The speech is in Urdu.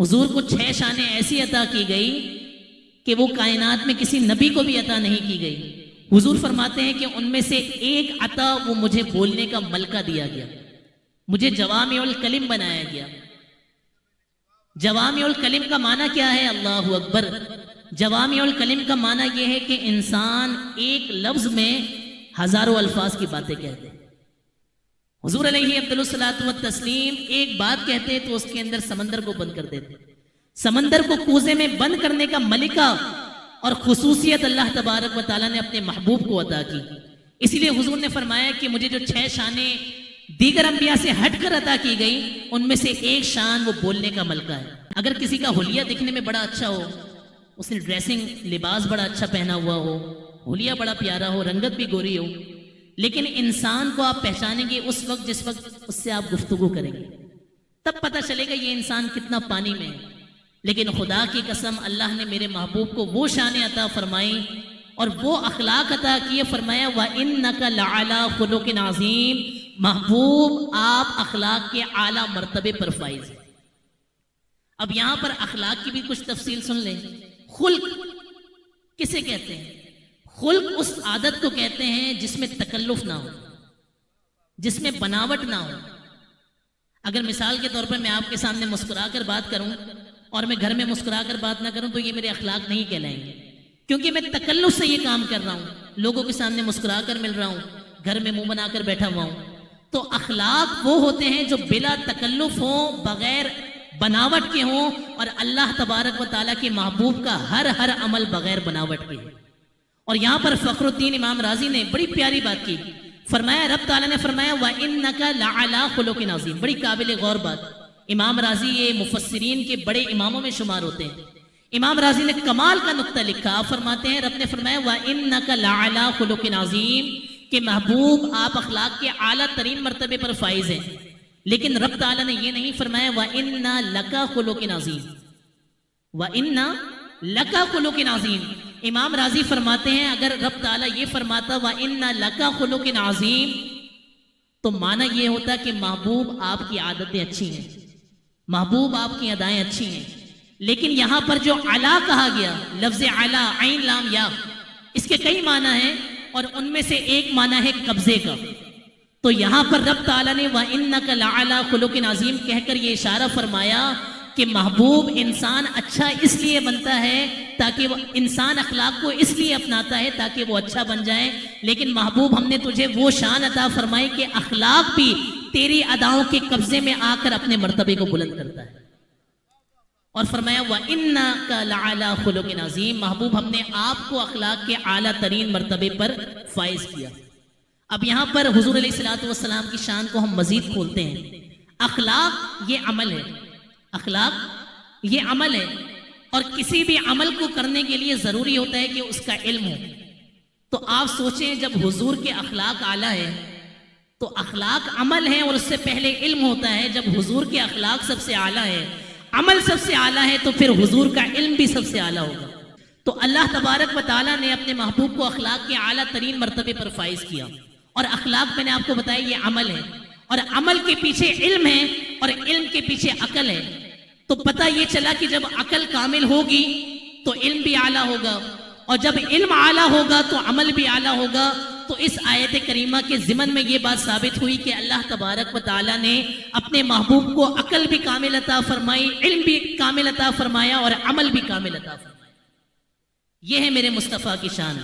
حضور کو 6 شانیں ایسی عطا کی گئی کہ وہ کائنات میں کسی نبی کو بھی عطا نہیں کی گئی۔ حضور فرماتے ہیں کہ ان میں سے ایک عطا وہ مجھے بولنے کا ملکہ دیا گیا، مجھے جوامع الکلم بنایا گیا۔ جوامع الکلم کا معنی کیا ہے؟ اللہ اکبر۔ جوامع الکلم کا معنی یہ ہے کہ انسان ایک لفظ میں ہزاروں الفاظ کی باتیں کہتے ہیں۔ حضور علیہ افضل الصلاۃ والتسلیم ایک بات کہتے تو اس کے اندر سمندر کو بند کر دیتے۔ سمندر کو کوزے میں بند کرنے کا ملکہ اور خصوصیت اللہ تبارک و تعالیٰ نے اپنے محبوب کو عطا کی۔ اسی لیے حضور نے فرمایا کہ مجھے جو 6 شانیں دیگر انبیاء سے ہٹ کر عطا کی گئی، ان میں سے ایک شان وہ بولنے کا ملکہ ہے۔ اگر کسی کا حلیہ دکھنے میں بڑا اچھا ہو، اس نے ڈریسنگ لباس بڑا اچھا پہنا ہوا ہو، حلیہ بڑا پیارا ہو، رنگت بھی گوری ہو، لیکن انسان کو آپ پہچانیں گے اس وقت جس وقت اس سے آپ گفتگو کریں گے، تب پتہ چلے گا یہ انسان کتنا پانی میں ہے۔ لیکن خدا کی قسم اللہ نے میرے محبوب کو وہ شانیں عطا فرمائی اور وہ اخلاق عطا کیے، فرمایا وَإِنَّكَ لَعَلَىٰ خُلُقٍ عَظِيمٍ، محبوب آپ اخلاق کے اعلیٰ مرتبے پر فائز ہیں۔ اب یہاں پر اخلاق کی بھی کچھ تفصیل سن لیں۔ خلق کسے کہتے ہیں؟ خلق اس عادت کو کہتے ہیں جس میں تکلف نہ ہو، جس میں بناوٹ نہ ہو۔ اگر مثال کے طور پر میں آپ کے سامنے مسکرا کر بات کروں اور میں گھر میں مسکرا کر بات نہ کروں تو یہ میرے اخلاق نہیں کہلائیں گے، کیونکہ میں تکلف سے یہ کام کر رہا ہوں، لوگوں کے سامنے مسکرا کر مل رہا ہوں، گھر میں منہ بنا کر بیٹھا ہوا ہوں۔ تو اخلاق وہ ہوتے ہیں جو بلا تکلف ہوں، بغیر بناوٹ کے ہوں، اور اللہ تبارک و تعالیٰ کے محبوب کا ہر عمل بغیر بناوٹ کے۔ اور یہاں پر فخر الدین امام رازی نے بڑی پیاری بات کی، فرمایا رب تعالیٰ نے فرمایا وَإِنَّكَ لَعَلَىٰ خُلُقٍ عَظِيمٍ، بڑی قابل غور بات۔ امام رازی یہ مفسرین کے بڑے اماموں میں شمار ہوتے ہیں۔ امام رازی نے کمال کا نقطہ لکھا، فرماتے ہیں رب نے فرمایا وَإِنَّكَ لَعَلَىٰ خُلُقٍ عَظِيمٍ، کہ محبوب آپ اخلاق کے اعلیٰ ترین مرتبے پر فائز ہیں۔ لیکن رب تعالیٰ نے یہ نہیں فرمایا وَإِنَّا لَكَ خُلُقٍ عَظِيمٍ، وَإِنَّا لَكَ خُلُقٍ عَظِيمٍ۔ امام راضی فرماتے ہیں اگر رب تعالیٰ یہ فرماتا وَإِنَّا لَكَ خُلُقٍ عَظِيمٍ تو معنی یہ ہوتا کہ محبوب آپ کی عادتیں اچھی ہیں، محبوب آپ کی ادائیں اچھی ہیں۔ لیکن یہاں پر جو علا کہا گیا، لفظ علا عین لام یا، اس کے کئی معنی ہیں اور ان میں سے ایک معنی ہے قبضے کا۔ تو یہاں پر رب تعالیٰ نے وَإِنَّكَ لَعَلَىٰ خُلُقٍ عَظِيمٍ کہہ کر یہ اشارہ فرمایا کہ محبوب انسان اچھا اس لیے بنتا ہے تاکہ وہ انسان اخلاق کو اس لیے اپناتا ہے تاکہ وہ اچھا بن جائے۔ لیکن محبوب ہم نے تجھے وہ شان عطا فرمائی کہ اخلاق بھی تیری اداؤں کے قبضے میں آ کر اپنے مرتبے کو بلند کرتا ہے۔ اور فرمایا وَإِنَّكَ لَعَلَىٰ خُلُقٍ عَظِيمٍ، محبوب ہم نے آپ کو اخلاق کے اعلیٰ ترین مرتبے پر فائز کیا۔ اب یہاں پر حضور علیہ الصلوۃ والسلام کی شان کو ہم مزید کھولتے ہیں۔ اخلاق یہ عمل ہے، اخلاق یہ عمل ہے، اور کسی بھی عمل کو کرنے کے لیے ضروری ہوتا ہے کہ اس کا علم ہو۔ تو آپ سوچیں جب حضور کے اخلاق اعلیٰ ہے تو اخلاق عمل ہے اور اس سے پہلے علم ہوتا ہے۔ جب حضور کے اخلاق سب سے اعلیٰ ہے، عمل سب سے اعلیٰ ہے، تو پھر حضور کا علم بھی سب سے اعلیٰ ہوگا۔ تو اللہ تبارک و تعالیٰ نے اپنے محبوب کو اخلاق کے اعلیٰ ترین مرتبے پر فائز کیا۔ اور اخلاق میں نے آپ کو بتایا یہ عمل ہے، اور عمل کے پیچھے علم ہے، اور علم کے پیچھے عقل ہے۔ تو پتہ یہ چلا کہ جب عقل کامل ہوگی تو علم بھی اعلیٰ ہوگا، اور جب علم اعلیٰ ہوگا تو عمل بھی اعلیٰ ہوگا۔ تو اس آیت کریمہ کے ضمن میں یہ بات ثابت ہوئی کہ اللہ تبارک و تعالیٰ نے اپنے محبوب کو عقل بھی کامل عطا فرمائی، علم بھی کامل عطا فرمایا، اور عمل بھی کامل عطا فرمایا۔ یہ ہے میرے مصطفیٰ کی شان۔